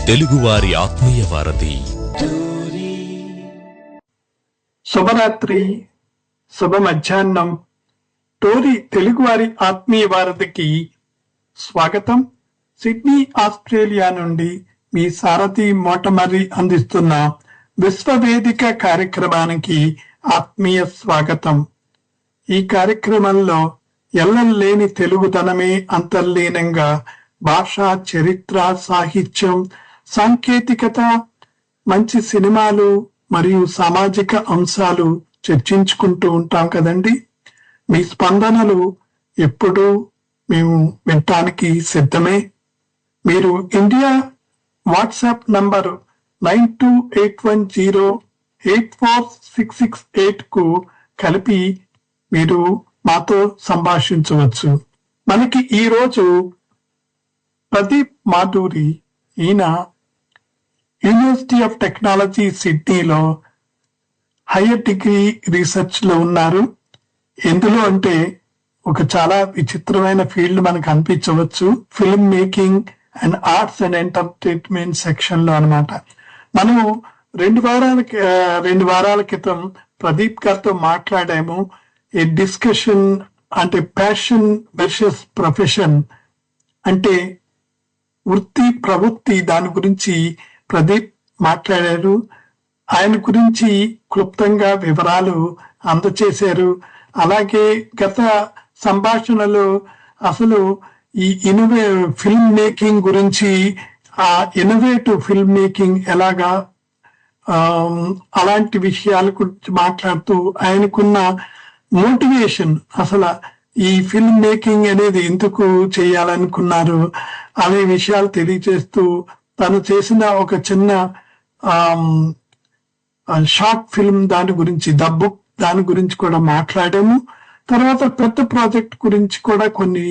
తెలుగువారి ఆత్మీయ వారధి. శుభరాత్రి, శుభ మధ్యాహ్నం. టోరీ తెలుగువారి ఆత్మీయ వారధికి స్వాగతం. సిడ్నీ, ఆస్ట్రేలియా నుండి మీ సారథి మోటమర్రి అందిస్తున్న విశ్వవేదిక కార్యక్రమానికి ఆత్మీయ స్వాగతం. ఈ కార్యక్రమంలో ఎల్లలేని తెలుగుదనమే అంతర్లీనంగా భాషా, చరిత్ర, సాహిత్యం, సాంకేతికత, మంచి సినిమాలు మరియు సామాజిక అంశాలు చర్చించుకుంటూ ఉంటాం కదండి. మీ స్పందనలు ఎప్పుడూ మేము వినటానికి సిద్ధమే. మీరు ఇండియా వాట్సాప్ నంబరు 9281084668 కు కలిపి మీరు మాతో సంభాషించవచ్చు. మనకి ఈరోజు ప్రదీప్ మాధురి, ఈయన యూనివర్సిటీ ఆఫ్ టెక్నాలజీ సిడ్నీలో హైయర్ డిగ్రీ రీసెర్చ్ లో ఉన్నారు. ఎందులో అంటే ఒక చాలా విచిత్రమైన ఫీల్డ్ మనకు అనిపించవచ్చు, film making and arts and entertainment section లో అనమాట. మనము 2 వారాల క్రితం ప్రదీప్ గారితో మాట్లాడాము. ఏ డిస్కషన్ అంటే ప్యాషన్ వర్సెస్ ప్రొఫెషన్, అంటే వృత్తి ప్రవృత్తి, దాని గురించి ప్రదీప్ మాట్లాడారు. ఆయన గురించి క్లుప్తంగా వివరాలు అందచేశారు. అలాగే గత సంభాషణలో అసలు ఈ ఫిల్మ్ మేకింగ్ గురించి, ఆ ఇన్నోవేటివ్ ఫిల్మ్ మేకింగ్ ఎలాగా, అలాంటి విషయాల గురించి మాట్లాడుతూ ఆయనకున్న మోటివేషన్, అసలు ఈ ఫిల్మ్ మేకింగ్ అనేది ఎందుకు చేయాలనుకున్నారు అనే విషయాలు తెలియజేస్తూ తను చేసిన ఒక చిన్న షార్ట్ ఫిల్మ్ దాని గురించి, ద బుక్, దాని గురించి కూడా మాట్లాడాము. తర్వాత పెద్ద ప్రాజెక్ట్ గురించి కూడా కొన్ని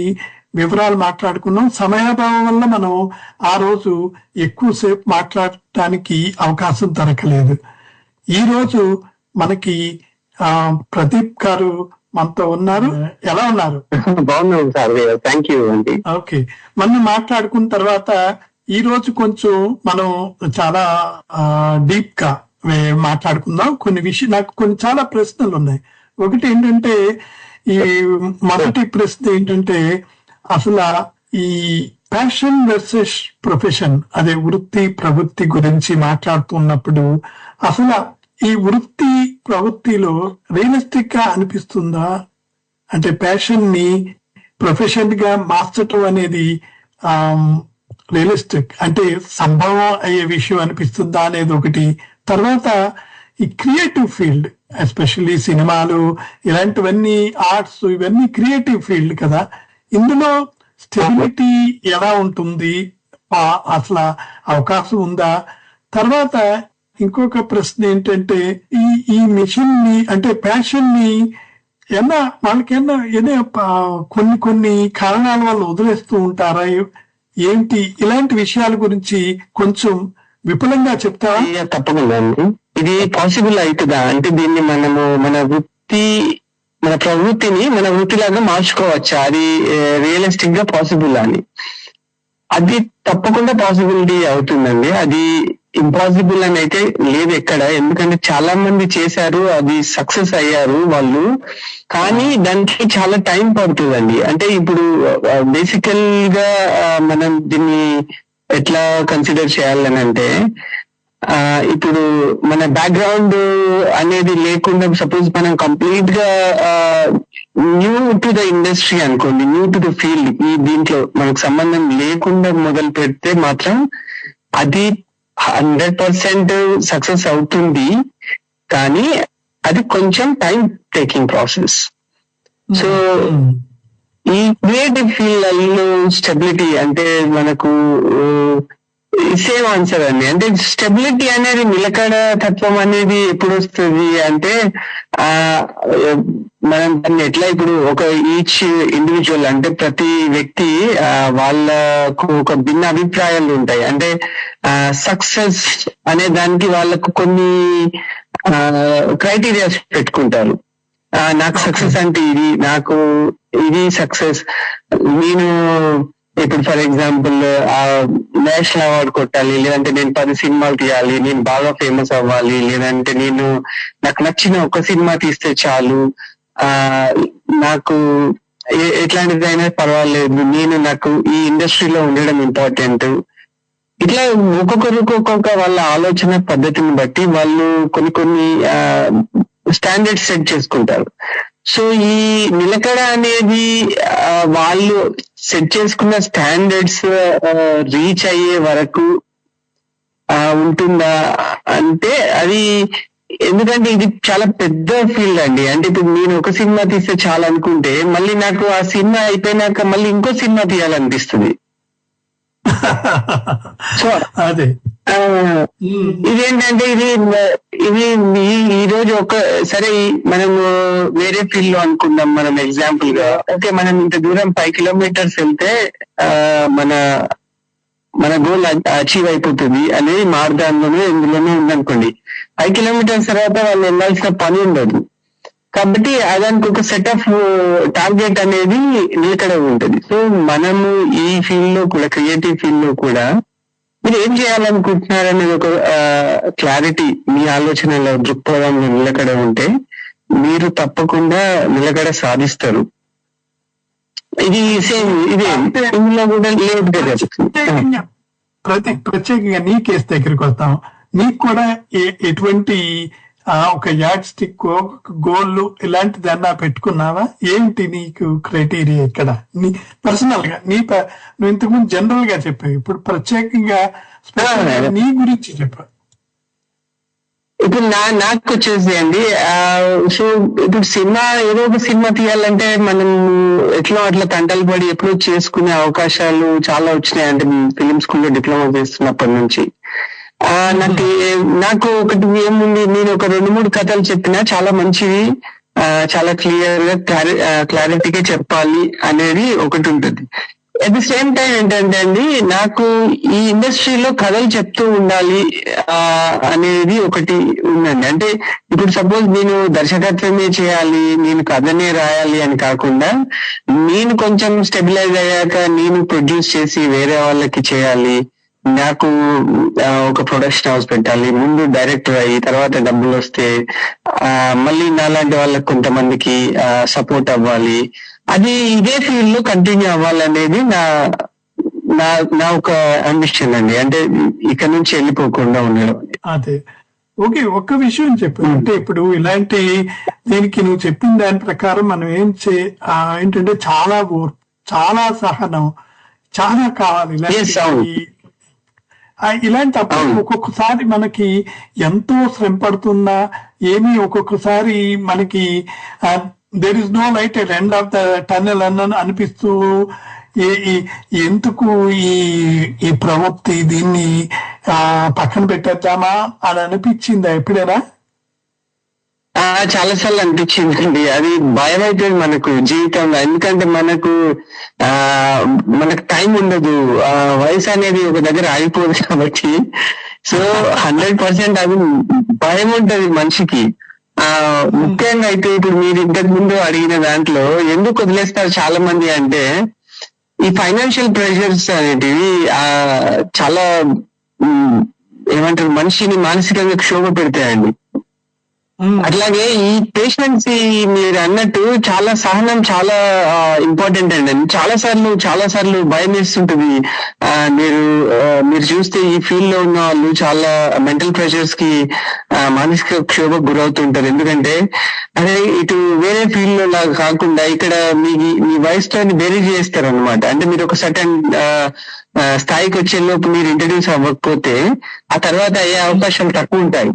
వివరాలు మాట్లాడుకున్నాం. సమయాభావం వల్ల మనం ఆ రోజు ఎక్కువసేపు మాట్లాడటానికి అవకాశం దొరకలేదు. ఈ రోజు మనకి ప్రదీప్ గారు మనతో ఉన్నారు. ఎలా ఉన్నారు? బాగున్నాను సార్, థ్యాంక్ యూ అండి. ఓకే, మనం మాట్లాడుకున్న తర్వాత ఈ రోజు కొంచెం మనం చాలా డీప్ గా మాట్లాడుకుందాం. కొన్ని నాకు చాలా ప్రశ్నలు ఉన్నాయి. ఒకటి ఏంటంటే, ఈ మొదటి ప్రశ్న ఏంటంటే, అసలు ఈ ప్యాషన్ వర్సెస్ ప్రొఫెషన్, అదే వృత్తి ప్రవృత్తి గురించి మాట్లాడుతున్నప్పుడు అసలు ఈ వృత్తి ప్రవృత్తిలో రియలిస్టిక్ గా అనిపిస్తుందా? అంటే ప్యాషన్ ని ప్రొఫెషన్ గా మార్చటం అనేది రియలిస్టిక్ అంటే సంభవం అయ్యే విషయం అనిపిస్తుందా అనేది ఒకటి. తర్వాత ఈ క్రియేటివ్ ఫీల్డ్, ఎస్పెషల్లీ సినిమాలు, ఇలాంటివన్నీ, ఆర్ట్స్, ఇవన్నీ క్రియేటివ్ ఫీల్డ్ కదా. ఇందులో స్టెబిలిటీ ఎలా ఉంటుంది, అసలు అవకాశం ఉందా? తర్వాత ఇంకొక ప్రశ్న ఏంటంటే, ఈ మిషన్ ని అంటే ప్యాషన్ ని వాళ్ళకైనా కొన్ని కారణాల వల్ల వదిలేస్తూ ఉంటారా ఏంటి? ఇలాంటి విషయాల గురించి కొంచెం విపులంగా చెప్తారా? తప్పకుండా అండి. ఇది పాసిబుల్ అవుతుందా అంటే, దీన్ని మనము మన ప్రవృత్తిని మన వృత్తిలాగా మార్చుకోవచ్చా, అది రియలిస్టిక్ గా పాసిబుల్ అని? అది తప్పకుండా పాసిబిలిటీ అవుతుందండి. అది ఇంపాసిబుల్ అని అయితే లేదు ఎక్కడ. ఎందుకంటే చాలా మంది చేశారు, అది సక్సెస్ అయ్యారు వాళ్ళు, కానీ దానికి చాలా టైం పడుతుందండి. అంటే ఇప్పుడు బేసికల్ గా మనం దీన్ని ఎట్లా కన్సిడర్ చేయాలని అంటే, ఇప్పుడు మన బ్యాక్గ్రౌండ్ అనేది లేకుండా, సపోజ్ మనం కంప్లీట్ గా న్యూ టు ద ఇండస్ట్రీ అనుకోండి, న్యూ టు ద ఫీల్డ్, ఈ దీంట్లో మనకు సంబంధం లేకుండా మొదలు పెడితే మాత్రం అది 100% సక్సెస్ అవుతుంది, కానీ అది కొంచెం టైం టేకింగ్ ప్రాసెస్. సో ఈ క్రియేటివ్ ఫీల్డ్ స్టెబిలిటీ అంటే మనకు సేమ్ ఆన్సర్ అండి. అంటే స్టెబిలిటీ అనేది, నిలకడ తత్వం అనేది ఎప్పుడు వస్తుంది అంటే, మనం దాన్ని ఎట్లా, ఇప్పుడు ఒక ఈచ్ ఇండివిజువల్ అంటే ప్రతి వ్యక్తి వాళ్ళకు ఒక భిన్న అభిప్రాయాలు ఉంటాయి. అంటే సక్సెస్ అనే దానికి వాళ్ళకు కొన్ని క్రైటీరియాస్ పెట్టుకుంటారు. నాకు సక్సెస్ అంటే ఇది, నాకు ఇది సక్సెస్, నేను ఇప్పుడు ఫర్ ఎగ్జాంపుల్ నేషనల్ అవార్డు కొట్టాలి, లేదంటే నేను 10 సినిమాలు తీయాలి, నేను బాగా ఫేమస్ అవ్వాలి, లేదంటే నాకు నచ్చిన ఒక సినిమా తీస్తే చాలు, నాకు ఎట్లాంటిదైనా పర్వాలేదు, నాకు ఈ ఇండస్ట్రీలో ఉండడం ఇంపార్టెంట్. ఇట్లా ఒక్కొక్క వాళ్ళ ఆలోచన పద్ధతిని బట్టి వాళ్ళు కొన్ని స్టాండర్డ్స్ సెట్ చేసుకుంటారు. సో ఈ నిలకడ అనేది వాళ్ళు సెట్ చేసుకున్న స్టాండర్డ్స్ రీచ్ అయ్యే వరకు ఉంటుందా అంటే అది, ఎందుకంటే ఇది చాలా పెద్ద ఫీల్డ్ అండి. అంటే ఇప్పుడు నేను ఒక సినిమా తీస్తే చాలా అనుకుంటే మళ్ళీ నాకు ఆ సినిమా అయిపోయినాక మళ్ళీ ఇంకో సినిమా తీయాలనిపిస్తుంది. సో అదే ఇదేంటంటే ఇది ఈ రోజు సరే మనము వేరే ఫీల్డ్ లో అనుకుందాం. మనం ఎగ్జాంపుల్ గా ఓకే, మనం ఇంత దూరం 5 కిలోమీటర్స్ వెళ్తే మన గోల్ అచీవ్ అయిపోతుంది అనేది మార్గాల్లోనే ఎందులోనే ఉందనుకోండి. 5 కిలోమీటర్స్ తర్వాత వాళ్ళు వెళ్ళాల్సిన పని ఉండదు. కాబట్టి దానికి ఒక సెట్ ఆఫ్ టార్గెట్ అనేది నిలకడ ఉంటుంది. సో మనము ఈ ఫీల్డ్ లో కూడా, క్రియేటివ్ ఫీల్డ్ లో కూడా మీరు ఏం చేయాలనుకుంటున్నారు అనేది ఒక క్లారిటీ మీ ఆలోచనలో, దృక్పథంలో నిలకడ ఉంటే మీరు తప్పకుండా నిలకడ సాధిస్తారు. ఇది సేమ్ ఇదే ఇందులో కూడా లేదు కదా. ప్రత్యేకంగా నీ కేసు దగ్గరికి వస్తాం. నీకు కూడా ఎటువంటి ఒక యాడ్ స్టిక్, గోల్ ఇలాంటిది అన్నా పెట్టుకున్నావా? ఏంటి నీకు క్రైటీరియా ఇక్కడ? నీ పర్సనల్ గా నువ్వు ఇంతకుముందు జనరల్ గా చెప్పావు, ఇప్పుడు ప్రత్యేకంగా నీ గురించి చెప్పావు. ఇప్పుడు నాకు వచ్చేసి అండి, సో ఇప్పుడు ఏదో ఒక సినిమా తీయాలంటే మనం ఎట్లా అట్లా తంటలు పడి ఎప్పుడో చేసుకునే అవకాశాలు చాలా వచ్చినాయి. అంటే ఫిలిం స్కూల్లో డిప్లొమా చేస్తున్నప్పటి నుంచి నాకు ఒకటి ఏముంది, నేను ఒక 2-3 కథలు చెప్పినా చాలా మంచివి, చాలా క్లియర్ గా క్లారిటీగా చెప్పాలి అనేది ఒకటి ఉంటుంది. అట్ ది సేమ్ టైం ఏంటంటే అండి, నాకు ఈ ఇండస్ట్రీలో కథలు చెప్తూ ఉండాలి అనేది ఒకటి ఉందండి. అంటే ఇప్పుడు సపోజ్ నేను దర్శకత్వమే చేయాలి, నేను కథనే రాయాలి అని కాకుండా, నేను కొంచెం స్టెబిలైజ్ అయ్యాక నేను ప్రొడ్యూస్ చేసి వేరే వాళ్ళకి చేయాలి, నాకు ఒక ప్రొడక్షన్ హౌస్ పెట్టాలి, ముందు డైరెక్టర్ అయ్యి తర్వాత డబ్బులు వస్తే మళ్ళీ నాలాంటి వాళ్ళకి కొంతమందికి సపోర్ట్ అవ్వాలి, అది ఇదే ఫీల్డ్ లో కంటిన్యూ అవ్వాలనేది నా ఒక అంబిషన్ అండి. అంటే ఇక్కడ నుంచి వెళ్ళిపోకుండా ఉండడం. అదే ఓకే. ఒక్క విషయం చెప్పు, అంటే ఇప్పుడు ఇలాంటి దీనికి నువ్వు చెప్పిన దాని ప్రకారం మనం ఏంటంటే చాలా ఓర్పు, చాలా సహనం చాలా కావాలి. ఇలాంటప్పుడు ఒక్కొక్కసారి మనకి ఎంతో శ్రమ పడుతున్నా ఏమి, ఒక్కొక్కసారి మనకి there is no light at end of the tunnel అనిపిస్తూ ఎందుకు ఈ ప్రవృత్తి, దీన్ని పక్కన పెట్టేద్దామా అని అనిపించిందా ఎప్పుడైనా? చాలా సార్లు అనిపించిందండి. అది భయం అవుతుంది మనకు జీవితంలో. ఎందుకంటే మనకు టైం ఉండదు, వయసు అనేది ఒక దగ్గర ఆగిపోదు కాబట్టి. సో 100% అది భయం ఉంటది మనిషికి. ముఖ్యంగా అయితే ఇప్పుడు మీరు ఇంతకు ముందు అడిగిన దాంట్లో ఎందుకు వదిలేస్తారు చాలా మంది అంటే, ఈ ఫైనాన్షియల్ ప్రెషర్స్ అనేటివి చాలా ఏమంటారు, మనిషిని మానసికంగా క్షోభ పెడతాయండి. అట్లాగే ఈ పేషెన్స్ మీరు అన్నట్టు చాలా సహనం చాలా ఇంపార్టెంట్ అండి. చాలా సార్లు భయం వేస్తుంటది. మీరు చూస్తే ఈ ఫీల్డ్ లో ఉన్న వాళ్ళు చాలా మెంటల్ ప్రెషర్స్ కి మానసిక క్షోభకు గురవుతుంటారు. ఎందుకంటే అదే ఇటు వేరే ఫీల్డ్ లో లాగా కాకుండా ఇక్కడ మీ వయసుతో బేరీ చేస్తారు అనమాట. అంటే మీరు ఒక సర్టన్ స్థాయికి వచ్చే లోపు మీరు ఇంట్రడ్యూస్ అవ్వకపోతే ఆ తర్వాత అయ్యే అవకాశాలు తక్కువ ఉంటాయి.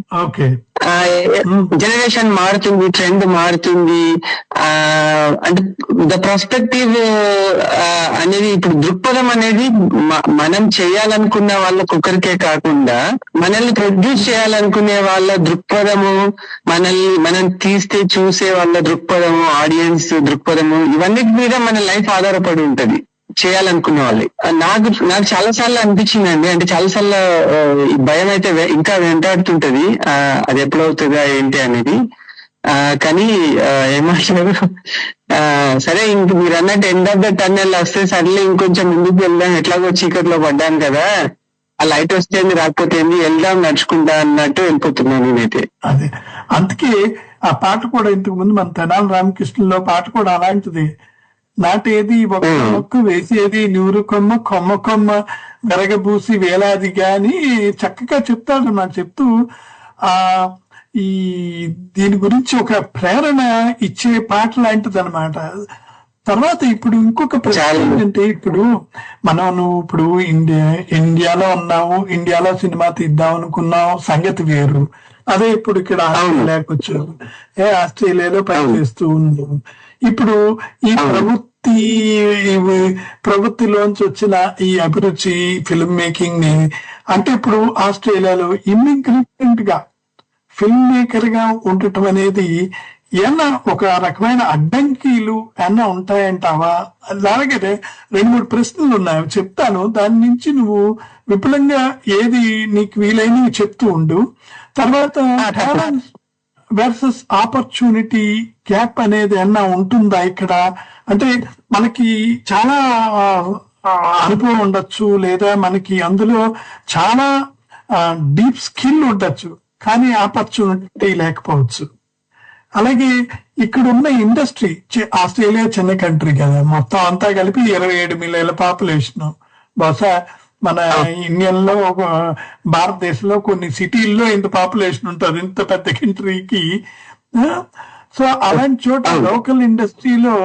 జనరేషన్ మారుతుంది, ట్రెండ్ మారుతుంది. అంటే ద పర్స్పెక్టివ్ అనేది, ఇప్పుడు దృక్పథం అనేది మనం చేయాలనుకున్న వాళ్ళకొకరికే కాకుండా మనల్ని ప్రొడ్యూస్ చేయాలనుకునే వాళ్ళ దృక్పథము, మనం తీస్తే చూసే వాళ్ళ దృక్పథము, ఆడియన్స్ దృక్పథము, ఇవన్నిటి మీద మన లైఫ్ ఆధారపడి ఉంటది చేయాలనుకునే వాళ్ళు. నాకు చాలా సార్లు అనిపించిందండి. అంటే చాలా సార్లు భయం అయితే ఇంకా వెంటాడుతుంటది, అది ఎప్పుడవుతుందా ఏంటి అనేది. కానీ ఏమంటారు, సరే ఇంక మీరు అన్నట్టు ఎండ్ ఆఫ్ ద టన్నెల్ వస్తే సర్లే ఇంకొంచెం ముందుకు వెళ్దాం, ఎట్లాగో చీకట్లో పడ్డాను కదా, ఆ లైట్ వస్తే రాకపోతే వెళ్దాం నడుచుకుంటా అన్నట్టు వెళ్ళిపోతున్నాను నేనైతే. అదే అందుకే ఆ పాట కూడా ఇంతకు ముందు మన తెనాలి రామకృష్ణులో పాట కూడా అలాంటిది. నాటేది ఒక్క మొక్కు, వేసేది నూరు కొమ్మ, కొమ్మ కొమ్మ వెరగబూసి వేలాదిగా అని చక్కగా చెప్తాడు నాకు చెప్తూ ఆ ఈ దీని గురించి ఒక ప్రేరణ ఇచ్చే పాట లాంటిది అనమాట. తర్వాత ఇప్పుడు ఇంకొక ప్రశ్న ఏంటంటే, ఇప్పుడు నువ్వు ఇప్పుడు ఇండియాలో ఉన్నావు, ఇండియాలో సినిమా తీద్దాం అనుకున్నావు, సంగతి వేరు. అదే ఇప్పుడు ఇక్కడ ఆస్ట్రేలియాకి వచ్చావు, ఆస్ట్రేలియాలో పనిచేస్తూ ఉన్నావు. ఇప్పుడు ఈ ప్రవృత్తిలోంచి వచ్చిన ఈ అభిరుచి ఫిల్మ్ మేకింగ్ ని, అంటే ఇప్పుడు ఆస్ట్రేలియాలో ఇమ్మిగ్రెంట్ గా ఫిల్మ్ మేకర్ గా ఉండటం అనేది ఏమన్నా ఒక రకమైన అడ్డంకిలు ఏమన్నా ఉంటాయంటావా? అలాగే 2-3 ప్రశ్నలు ఉన్నాయి, చెప్తాను. దాని నుంచి నువ్వు విపులంగా ఏది నీకు వీలైనవి చెప్తూ ఉండు. తర్వాత టాలెంట్ వర్సెస్ ఆపర్చునిటీ గ్యాప్ అనేది ఏమన్నా ఉంటుందా ఇక్కడ? అంటే మనకి చాలా అనుభవం ఉండొచ్చు, లేదా మనకి అందులో చాలా డీప్ స్కిల్ ఉండొచ్చు, కానీ ఆపర్చునిటీ లేకపోవచ్చు. అలాగే ఇక్కడ ఉన్న ఇండస్ట్రీ, ఆస్ట్రేలియా చిన్న కంట్రీ కదా, మొత్తం అంతా కలిపి 27 మిలియన్ల పాపులేషన్. బహుశా మన ఇండియన్లో భారతదేశంలో కొన్ని సిటీల్లో ఇంత పాపులేషన్ ఉంటుంది, ఇంత పెద్ద కంట్రీకి. సో అలాంటి చోట లోకల్ ఇండస్ట్రీలో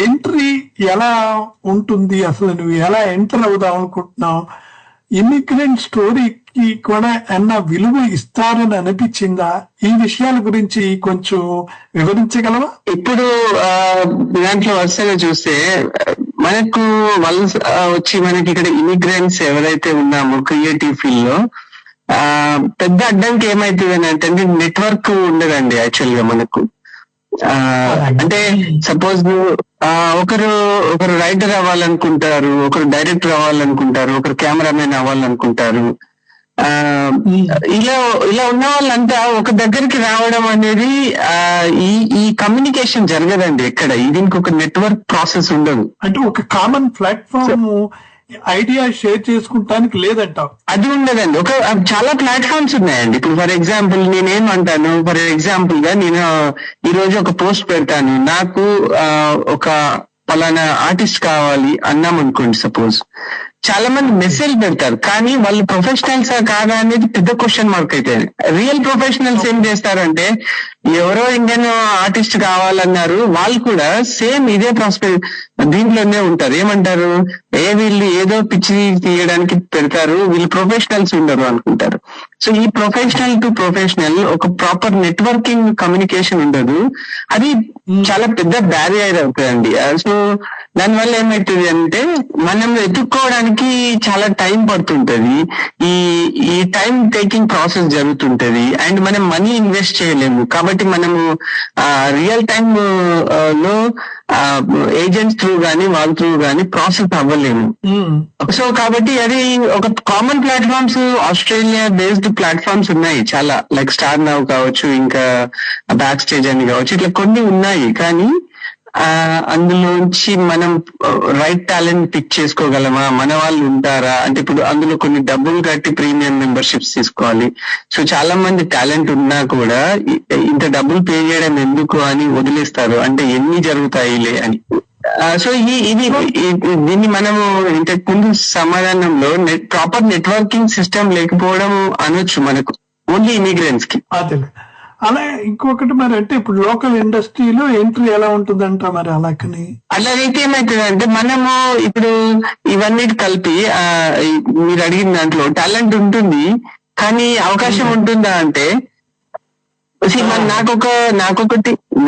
ఎంట్రీ ఎలా ఉంటుంది, అసలు నువ్వు ఎలా ఎంటర్ అవుదాం అనుకుంటున్నావు? ఇమిగ్రెంట్ స్టోరీకి కూడా ఏమన్నా విలువ ఇస్తారని అనిపించిందా? ఈ విషయాల గురించి కొంచెం వివరించగలవా? ఇప్పుడు దాంట్లో వరుసగా చూస్తే మనకు వాళ్ళు వచ్చి మనకి ఇక్కడ ఇమిగ్రెంట్స్ ఎవరైతే ఉన్నామో క్రియేటివ్ ఫీల్డ్ లో పెద్ద అడ్డంకి ఏమైతుంది అని అంటే నెట్వర్క్ ఉండదండి యాక్చువల్ గా మనకు. అంటే సపోజ్ ఒకరు రైటర్ అవ్వాలనుకుంటారు, ఒకరు డైరెక్టర్ అవ్వాలనుకుంటారు, ఒకరు కెమెరామెన్ అవ్వాలనుకుంటారు. ఇలా ఉన్న వాళ్ళంతా ఒక దగ్గరికి రావడం అనేది ఈ కమ్యూనికేషన్ జరగదండి ఎక్కడ. దీనికి ఒక నెట్వర్క్ ప్రాసెస్ ఉండదు. అంటే ఒక కామన్ ప్లాట్ఫామ్ ఐడియా షేర్ చేసుకుంటానికి లేదంటావు? అది ఉండదండి. చాలా ప్లాట్ఫామ్స్ ఉన్నాయండి. ఇప్పుడు ఫర్ ఎగ్జాంపుల్ నేనేమంటాను, ఫర్ ఎగ్జాంపుల్ గా నేను ఈ రోజు ఒక పోస్ట్ పెడతాను, నాకు ఒక పలానా ఆర్టిస్ట్ కావాలి అన్నాం అనుకోండి. సపోజ్ చాలా మంది మెసేజ్ పెడతారు, కానీ వాళ్ళు ప్రొఫెషనల్స్ కాదా అనేది పెద్ద క్వశ్చన్ మార్క్ అయితే. రియల్ ప్రొఫెషనల్స్ ఏం చేస్తారంటే, ఎవరో ఇండియన్ ఆర్టిస్ట్ కావాలన్నారు, వాళ్ళు కూడా సేమ్ ఇదే దీంట్లోనే ఉంటారు. ఏమంటారు, వీళ్ళు ఏదో పిచ్చి తీయడానికి పెడతారు, వీళ్ళు ప్రొఫెషనల్స్ ఉండరు అనుకుంటారు. సో ఈ ప్రొఫెషనల్ టు ప్రొఫెషనల్ ఒక ప్రాపర్ నెట్వర్కింగ్ కమ్యూనికేషన్ ఉండదు. అది చాలా పెద్ద బ్యారియర్ అవుతుందండి. సో దానివల్ల ఏమవుతుంది అంటే మనం ఎత్తుక్కోవడానికి చాలా టైం పడుతుంటది. ఈ టైం టేకింగ్ ప్రాసెస్ జరుగుతుంటది, అండ్ మనం మనీ ఇన్వెస్ట్ చేయలేము. కాబట్టి మనము రియల్ టైమ్ లో ఏజెంట్స్ త్రూ గానీ వాళ్ళ త్రూ గానీ ప్రాసెస్ అవ్వలేము. సో కాబట్టి అది ఒక common platforms, Australia based platforms ఉన్నాయి చాలా, లైక్ స్టార్ నౌ కావచ్చు, ఇంకా బ్యాక్ స్టేజ్ అని కావచ్చు, ఇట్లా కొన్ని ఉన్నాయి. కానీ అందులోంచి మనం రైట్ టాలెంట్ పిక్ చేసుకోగలమా, మన వాళ్ళు ఉంటారా అంటే ఇప్పుడు అందులో కొన్ని డబ్బులు కట్టి ప్రీమియం మెంబర్షిప్స్ తీసుకోవాలి. సో చాలా మంది టాలెంట్ ఉన్నా కూడా ఇంత డబ్బులు పే చేయడం ఎందుకు అని వదిలేస్తారు, అంటే ఎన్ని జరుగుతాయిలే అని. సో దీన్ని మనము ఇంతకు ముందు సమాధానంలో ప్రాపర్ నెట్వర్కింగ్ సిస్టమ్ లేకపోవడం అనొచ్చు మనకు, ఓన్లీ ఇమిగ్రెంట్స్ కి. అలా ఇంకొకటి మరి, అంటే ఇప్పుడు లోకల్ ఇండస్ట్రీలో ఎంట్రీ ఎలా ఉంటుందంట మరి? అలాగైతే ఏమైతుంది అంటే, మనము ఇప్పుడు ఇవన్నీ కలిపి మీరు అడిగిన దాంట్లో టాలెంట్ ఉంటుంది, కానీ అవకాశం ఉంటుందా అంటే,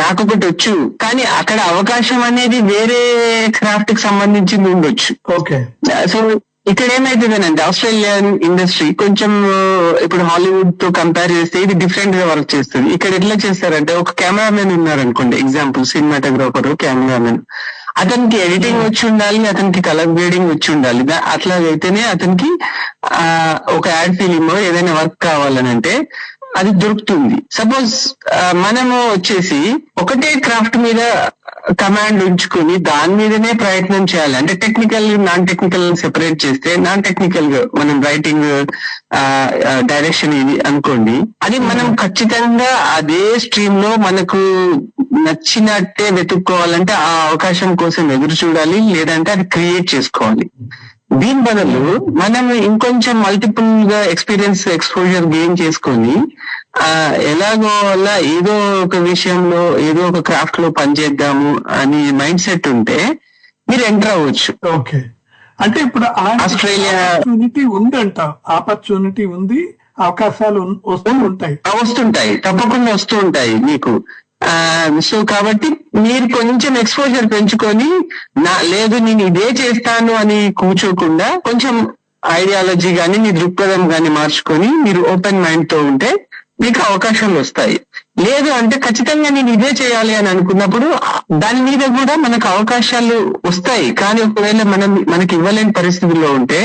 నాకొకటి వచ్చు, కానీ అక్కడ అవకాశం అనేది వేరే క్రాఫ్ట్ కి సంబంధించింది ఉండొచ్చు. ఓకే. సో ఇక్కడ ఏమైతుందనంటే ఆస్ట్రేలియన్ ఇండస్ట్రీ కొంచెం ఇప్పుడు హాలీవుడ్ తో కంపేర్ చేస్తే ఇది డిఫరెంట్ గా వర్క్ చేస్తుంది. ఇక్కడ ఎట్లా చేస్తారంటే, ఒక కెమెరామెన్ ఉన్నారనుకోండి, ఎగ్జాంపుల్ సినిమాటోగ్రాఫర్ కెమెరామెన్, అతనికి ఎడిటింగ్ వచ్చి ఉండాలి, అతనికి కలర్ గ్రేడింగ్ వచ్చి ఉండాలి. అట్లాగైతేనే అతనికి ఒక యాడ్ ఫిలిం ఏదైనా వర్క్ కావాలని అంటే అది దొరుకుతుంది. సపోజ్ మనము వచ్చేసి ఒకటే క్రాఫ్ట్ మీద కమాండ్ ఉంచుకుని దాని మీదనే ప్రయత్నం చేయాలి. అంటే టెక్నికల్ నాన్ టెక్నికల్ సెపరేట్ చేస్తే, నాన్ టెక్నికల్ గా మనం రైటింగ్ డైరెక్షన్ ఇది అనుకోండి, అది మనం ఖచ్చితంగా అదే స్ట్రీమ్ లో మనకు నచ్చినట్టే వెతుక్కోవాలంటే ఆ అవకాశం కోసం ఎదురు చూడాలి, లేదంటే అది క్రియేట్ చేసుకోవాలి. దీని బదులు మనం ఇంకొంచెం మల్టిపుల్ గా ఎక్స్పోజర్ గెయిన్ చేసుకొని ఎలాగో అలా ఏదో ఒక విషయంలో ఏదో ఒక క్రాఫ్ట్ లో పనిచేద్దాము అని మైండ్ సెట్ ఉంటే మీరు ఎంటర్ అవ్వచ్చు. ఓకే, అంటే ఇప్పుడు ఆస్ట్రేలియా ఆపర్చునిటీ ఉందంట, ఆపర్చునిటీ ఉంది, అవకాశాలు వస్తుంటాయి, తప్పకుండా వస్తూ ఉంటాయి మీకు. సో కాబట్టి మీరు కొంచెం ఎక్స్పోజర్ పెంచుకొని లేదు నేను ఇదే చేస్తాను అని కూర్చోకుండా కొంచెం ఐడియాలజీ గాని మీ దృక్పథం గాని మార్చుకొని మీరు ఓపెన్ మైండ్ తో ఉంటే మీకు అవకాశాలు వస్తాయి. లేదు అంటే ఖచ్చితంగా నేను ఇదే చేయాలి అని అనుకున్నప్పుడు దాని మీద కూడా మనకు అవకాశాలు వస్తాయి. కానీ ఒకవేళ మనకి ఇవ్వలేని పరిస్థితుల్లో ఉంటే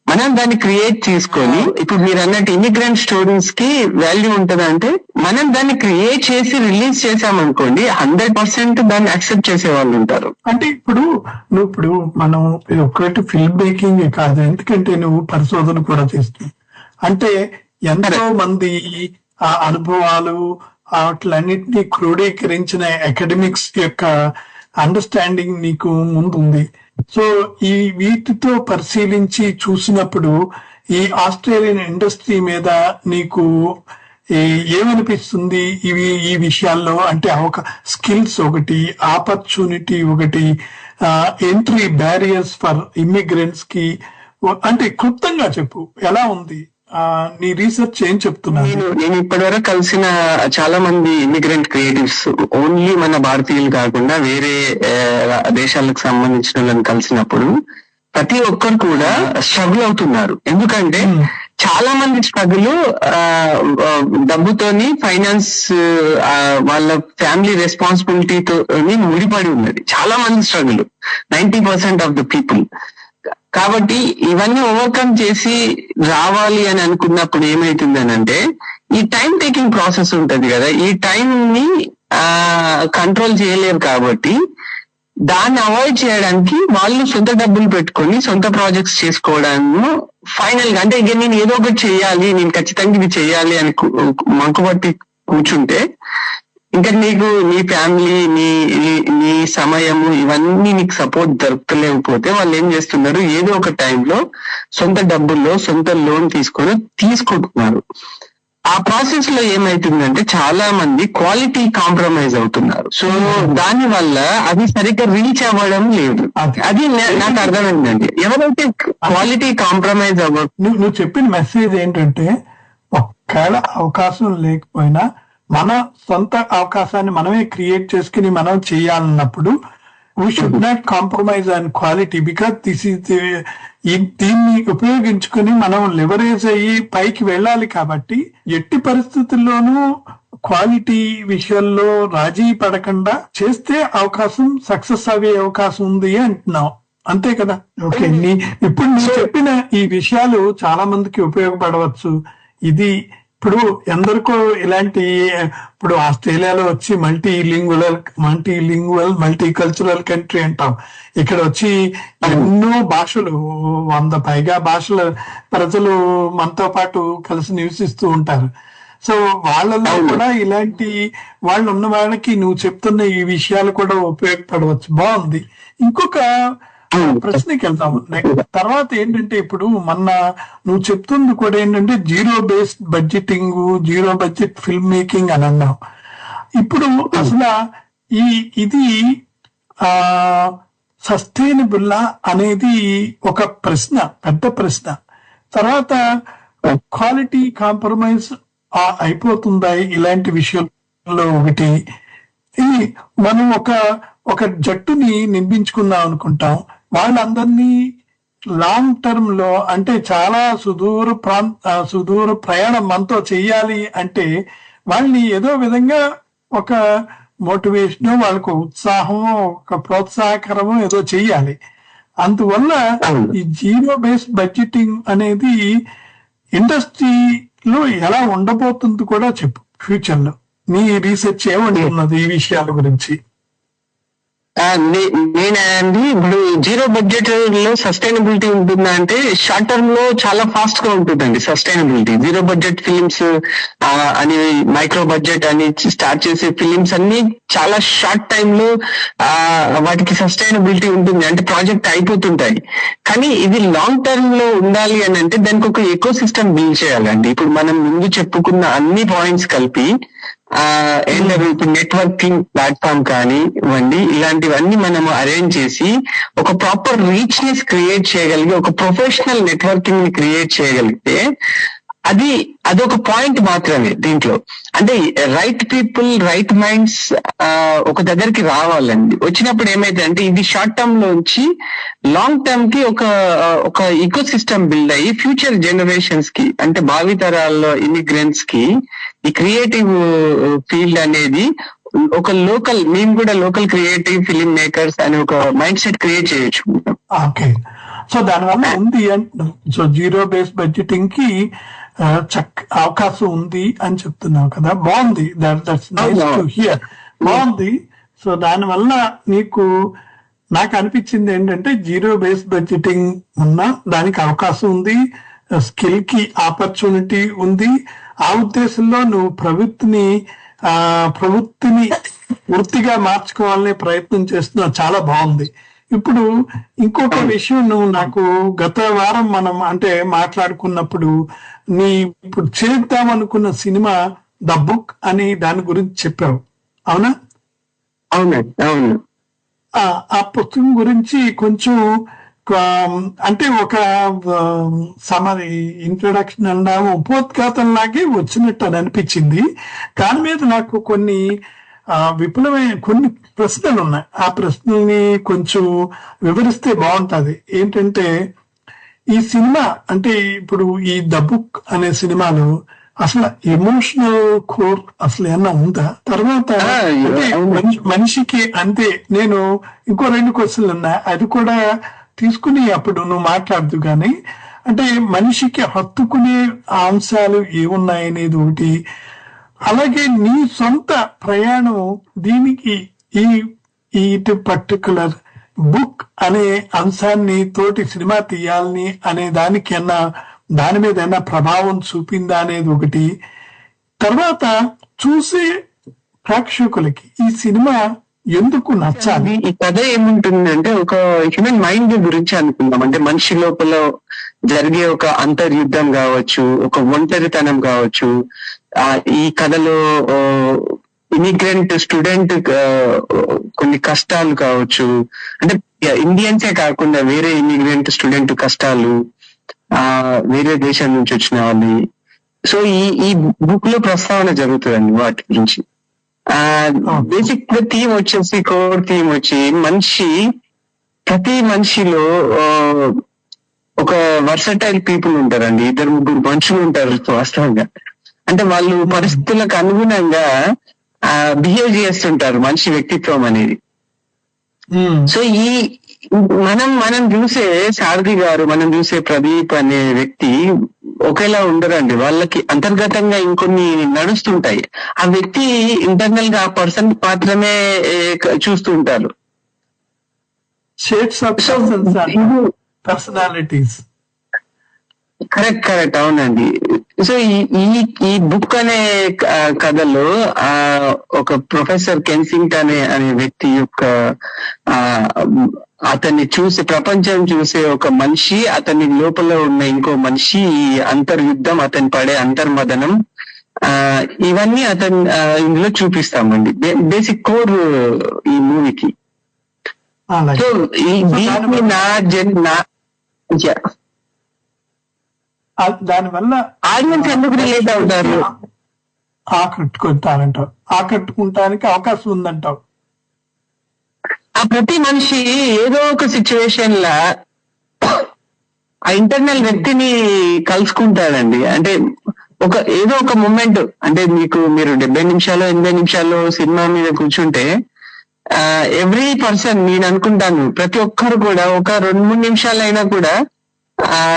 మనం దాన్ని క్రియేట్ చేసుకొని, ఇప్పుడు మీరు అన్నట్టు ఇమిగ్రెంట్ స్టోరీస్ కి వాల్యూ ఉంటదంటే మనం దాన్ని క్రియేట్ చేసి రిలీజ్ చేసామనుకోండి 100% దాన్ని యాక్సెప్ట్ చేసే వాళ్ళు ఉంటారు. అంటే ఇప్పుడు మనం ఒకటి ఫిల్మ్ మేకింగ్ కాదు, ఎందుకంటే నువ్వు పరిశోధన కూడా చేస్తున్నావు. అంటే ఎంతో మంది ఆ అనుభవాలు వాటిలన్నింటినీ క్రోడీకరించిన అకాడమిక్స్ యొక్క అండర్స్టాండింగ్ నీకు ముందుంది. సో ఈ వీటితో పరిశీలించి చూసినప్పుడు ఈ ఆస్ట్రేలియన్ ఇండస్ట్రీ మీద నీకు ఏమనిపిస్తుంది ఈ విషయాల్లో? అంటే స్కిల్స్ ఒకటి, ఆపర్చునిటీ ఒకటి, ఎంట్రీ బ్యారియర్స్ ఫర్ ఇమ్మిగ్రెంట్స్ కి, అంటే క్లుప్తంగా చెప్పు ఎలా ఉంది నీ రీసెర్చ్ ఏం చెప్తున్నాను? నేను ఇప్పటివరకు కలిసిన చాలా మంది ఇమిగ్రెంట్ క్రియేటివ్స్, ఓన్లీ మన భారతీయులు కాకుండా వేరే దేశాలకు సంబంధించిన వాళ్ళని కలిసినప్పుడు ప్రతి ఒక్కరు కూడా స్ట్రగుల్ అవుతున్నారు. ఎందుకంటే చాలా మంది స్ట్రగుల్ డబ్బుతోని, ఫైనాన్స్, వాళ్ళ ఫ్యామిలీ రెస్పాన్సిబిలిటీతో ముడిపడి ఉన్నది. చాలా మంది స్ట్రగుల్ 90% ఆఫ్ ద పీపుల్. కాబట్టి ఇవన్నీ ఓవర్కమ్ చేసి రావాలి అని అనుకున్నప్పుడు ఏమైతుందని అంటే ఈ టైం టేకింగ్ ప్రాసెస్ ఉంటది కదా, ఈ టైం ని కంట్రోల్ చేయలేరు. కాబట్టి దాన్ని అవాయిడ్ చేయడానికి వాళ్ళు సొంత డబ్బులు పెట్టుకొని సొంత ప్రాజెక్ట్స్ చేసుకోవడాన్ని ఫైనల్ గా, అంటే ఇక నేను ఏదో ఒకటి చెయ్యాలి, నేను ఖచ్చితంగా ఇది చెయ్యాలి అని మంకుపట్టి కూర్చుంటే ఇంకా నీకు నీ ఫ్యామిలీ, నీ సమయము ఇవన్నీ నీకు సపోర్ట్ దొరకలేకపోతే వాళ్ళు ఏం చేస్తున్నారు, ఏదో ఒక టైంలో సొంత డబ్బుల్లో సొంత లోన్ తీసుకుంటున్నారు. ఆ ప్రాసెస్ లో ఏమైతుందంటే చాలా మంది క్వాలిటీ కాంప్రమైజ్ అవుతున్నారు. సో దాని వల్ల అది సరిగ్గా రీచ్ అవ్వడం లేదు. అది నాకు అర్థమైందండి. ఎవరైతే క్వాలిటీ కాంప్రమైజ్ నువ్వు చెప్పిన మెసేజ్ ఏంటంటే ఒక్కవేళ అవకాశం లేకపోయినా మన సొంత అవకాశాన్ని మనమే క్రియేట్ చేసుకుని మనం చేయాలన్నప్పుడు we should not compromise on quality, because దీన్ని ఉపయోగించుకుని మనం లివరేజ్ అయ్యి పైకి వెళ్ళాలి. కాబట్టి ఎట్టి పరిస్థితుల్లోనూ క్వాలిటీ విషయంలో రాజీ పడకుండా చేస్తే అవకాశం సక్సెస్ అయ్యే అవకాశం ఉంది అంటున్నావు, అంతే కదా? ఓకే, ఇప్పుడు నువ్వు చెప్పిన ఈ విషయాలు చాలా మందికి ఉపయోగపడవచ్చు. ఇది ఇప్పుడు ఎందరికో ఇలాంటి, ఇప్పుడు ఆస్ట్రేలియాలో వచ్చి మల్టీ కల్చరల్ కంట్రీ అంటాం. ఇక్కడ వచ్చి ఎన్నో భాషలు, 100 పైగా భాషల ప్రజలు మనతో పాటు కలిసి నివసిస్తూ ఉంటారు. సో వాళ్ళలో కూడా ఇలాంటి వాళ్ళు ఉన్న వాళ్ళకి నువ్వు చెప్తున్న ఈ విషయాలు కూడా ఉపయోగపడవచ్చు. బాగుంది. ఇంకొక ప్రశ్నకి వెళ్తాము. తర్వాత ఏంటంటే ఇప్పుడు నువ్వు చెప్తుంది కూడా ఏంటంటే zero based budgeting, zero budget film making అని అన్నావు. ఇప్పుడు అసలు ఇది సస్టైనబుల్ అనేది ఒక ప్రశ్న, పెద్ద ప్రశ్న. తర్వాత క్వాలిటీ కాంప్రమైజ్ అయిపోతుందా ఇలాంటి విషయంలో? ఒకటి, మనం ఒక జట్టుని నిర్మించుకుందాం అనుకుంటాం, వాళ్ళందరినీ లాంగ్ టర్మ్ లో, అంటే చాలా సుదూర ప్రయాణం మనతో చెయ్యాలి అంటే వాళ్ళని ఏదో విధంగా ఒక మోటివేషన్, వాళ్ళకు ఉత్సాహం, ఒక ప్రోత్సాహకరము ఏదో చెయ్యాలి. అందువల్ల ఈ జీరో బేస్డ్ బడ్జెటింగ్ అనేది ఇండస్ట్రీ లో ఎలా ఉండబోతుంది కూడా చెప్పు. ఫ్యూచర్ లో నీ రీసెర్చ్ ఏమంటున్నది ఈ విషయాల గురించి? నేనండి ఇప్పుడు జీరో బడ్జెట్ లో సస్టైనబిలిటీ ఉంటుందా అంటే షార్ట్ టర్మ్ లో చాలా ఫాస్ట్ గా ఉంటుందండి సస్టైనబిలిటీ. జీరో బడ్జెట్ ఫిలిమ్స్ అని మైక్రో బడ్జెట్ అని స్టార్ట్ చేసే ఫిలిమ్స్ అన్ని చాలా షార్ట్ టైమ్ లో వాటికి సస్టైనబిలిటీ ఉంటుంది, అంటే ప్రాజెక్ట్ అయిపోతుంటాయి. కానీ ఇది లాంగ్ టర్మ్ లో ఉండాలి అని అంటే దానికి ఒక ఎకో సిస్టమ్ బిల్డ్ చేయాలండి. ఇప్పుడు మనం ముందు చెప్పుకున్న అన్ని పాయింట్స్ కలిపి ఏంటంటే ఇప్పుడు నెట్వర్కింగ్ ప్లాట్ఫామ్ కానీ ఇవ్వండి, ఇలాంటివన్నీ మనము అరేంజ్ చేసి ఒక ప్రాపర్ రీచ్నెస్ క్రియేట్ చేయగలిగి ఒక ప్రొఫెషనల్ నెట్వర్కింగ్ ని క్రియేట్ చేయగలిగితే అదొక పాయింట్ మాత్రమే దీంట్లో. అంటే రైట్ పీపుల్ రైట్ మైండ్స్ ఒక దగ్గరికి రావాలండి. వచ్చినప్పుడు ఏమైతే అంటే ఇది షార్ట్ టర్మ్ లోంచి లాంగ్ టర్మ్ కి ఒక ఈకో సిస్టమ్ బిల్డ్ అయ్యి ఫ్యూచర్ జనరేషన్స్ కి, అంటే భావితరాల్లో ఇమిగ్రెంట్స్ కి ఈ క్రియేటివ్ ఫీల్డ్ అనేది ఒక మేము కూడా లోకల్ క్రియేటివ్ ఫిలిం మేకర్స్ అనే ఒక మైండ్ సెట్ క్రియేట్ చేయొచ్చు. ఓకే, సో దానివల్ల ఉంది. సో జీరో బేస్ బడ్జెటింగ్ కి అవకాశం ఉంది అని చెప్తున్నావు కదా, బాగుంది. దట్స్ నైస్ టు హియర్, బాగుంది. సో దానివల్ల నాకు అనిపించింది ఏంటంటే జీరో బేస్ బడ్జెటింగ్ ఉన్నా దానికి అవకాశం ఉంది, స్కిల్ కి ఆపర్చునిటీ ఉంది. ఆ ఉద్దేశంలో నువ్వు ప్రవృత్తిని వృత్తిగా మార్చుకోవాలనే ప్రయత్నం చేస్తున్నావు, చాలా బాగుంది. ఇప్పుడు ఇంకొక విషయం, నువ్వు నాకు గత వారం మనం అంటే మాట్లాడుకున్నప్పుడు ఇప్పుడు చేద్దాం అనుకున్న సినిమా ద బుక్ అని దాని గురించి చెప్పావు, అవునా? అవును. ఆ పుస్తకం గురించి కొంచెం అంటే ఒక ఇంట్రొడక్షన్ అన్నా ఉపోద్ఘాతంలాగే వచ్చినట్టు అని అనిపించింది. దాని మీద నాకు కొన్ని విపులమైన కొన్ని ప్రశ్నలు ఉన్నాయి. ఆ ప్రశ్నల్ని కొంచెం వివరిస్తే బాగుంటది. ఏంటంటే ఈ సినిమా అంటే ఇప్పుడు ఈ ద బుక్ అనే సినిమాలో అసలు ఎమోషనల్ కోర్ అసలు ఏమన్నా ఉందా? తర్వాత మనిషికి అంతే. నేను ఇంకో 2 క్వశ్చన్లు ఉన్నాయి, అది కూడా తీసుకుని అప్పుడు నువ్వు మాట్లాడదు. కానీ అంటే మనిషికి హత్తుకునే అంశాలు ఏమున్నాయనేది ఒకటి, అలాగే నీ సొంత ప్రయాణం దీనికి ఈ పర్టికులర్ బుక్ అనే అంశాన్ని తోటి సినిమా తీయాలని అనే దాని మీద ఏమైనా ప్రభావం చూపిందా అనేది ఒకటి. తర్వాత చూసే ప్రేక్షకులకి ఈ సినిమా ఎందుకు నచ్చాలి? ఈ కథ ఏముంటుందంటే ఒక హ్యూమన్ మైండ్ గురించి అనుకుందాం. అంటే మనిషి లోపల జరిగే ఒక అంతర్యుద్ధం కావచ్చు, ఒక ఒంటరితనం కావచ్చు. ఈ కథలో ఇమిగ్రెంట్ స్టూడెంట్ కొన్ని కష్టాలు కావచ్చు, అంటే ఇండియన్సే కాకుండా వేరే ఇమిగ్రెంట్ స్టూడెంట్ కష్టాలు, వేరే దేశం నుంచి వచ్చిన వాళ్ళు. సో ఈ బుక్ లో ప్రస్తావన జరుగుతుందండి వాటి గురించి. బేసిక్ థీమ్ వచ్చేసి, కోర్ థీమ్ వచ్చి ప్రతి మనిషిలో ఒక వర్సటైల్ పీపుల్ ఉంటారండి. 2-3 మనుషులు ఉంటారు వాస్తవంగా. అంటే వాళ్ళు పరిస్థితులకు అనుగుణంగా బిహేవ్ చేస్తుంటారు మనిషి వ్యక్తిత్వం అనేది. సో మనం చూసే సారథి గారు, మనం చూసే ప్రదీప్ అనే వ్యక్తి ఒకేలా ఉండరండి. వాళ్ళకి అంతర్గతంగా ఇంకొన్ని నడుస్తుంటాయి. ఆ వ్యక్తి ఇంటర్నల్ గా ఆ పర్సన్ మాత్రమే చూస్తూ ఉంటారు. పర్సనాలిటీస్. కరెక్ట్, అవునండి. సో ఈ బుక్ అనే కథలో ఒక ప్రొఫెసర్ కెన్సింగ్టన్ అనే వ్యక్తి యొక్క అతన్ని ప్రపంచం చూసే ఒక మనిషి, అతని లోపల ఉన్న ఇంకో మనిషి, ఈ అంతర్యుద్ధం, అతని పడే అంతర్మదనం, ఇవన్నీ ఇందులో చూపిస్తామండి. బేసిక్ కోర్ ఈ మూవీకి. సో దానివల్ల ఆడియన్స్ ఎందుకు రిలేట్ అవుతారు? ఆకట్టుకుంటానికి అవకాశం ఉందంటావు. ఆ ప్రతి మనిషి ఏదో ఒక సిచ్యువేషన్ లా ఆ ఇంటర్నల్ వ్యక్తిని కలుసుకుంటాడండి. అంటే ఏదో ఒక మూమెంట్, అంటే మీరు 70 నిమిషాలు 80 నిమిషాలు సినిమా మీద కూర్చుంటే ఎవ్రీ పర్సన్, నేను అనుకుంటాను ప్రతి ఒక్కరు కూడా ఒక 2-3 నిమిషాలైనా కూడా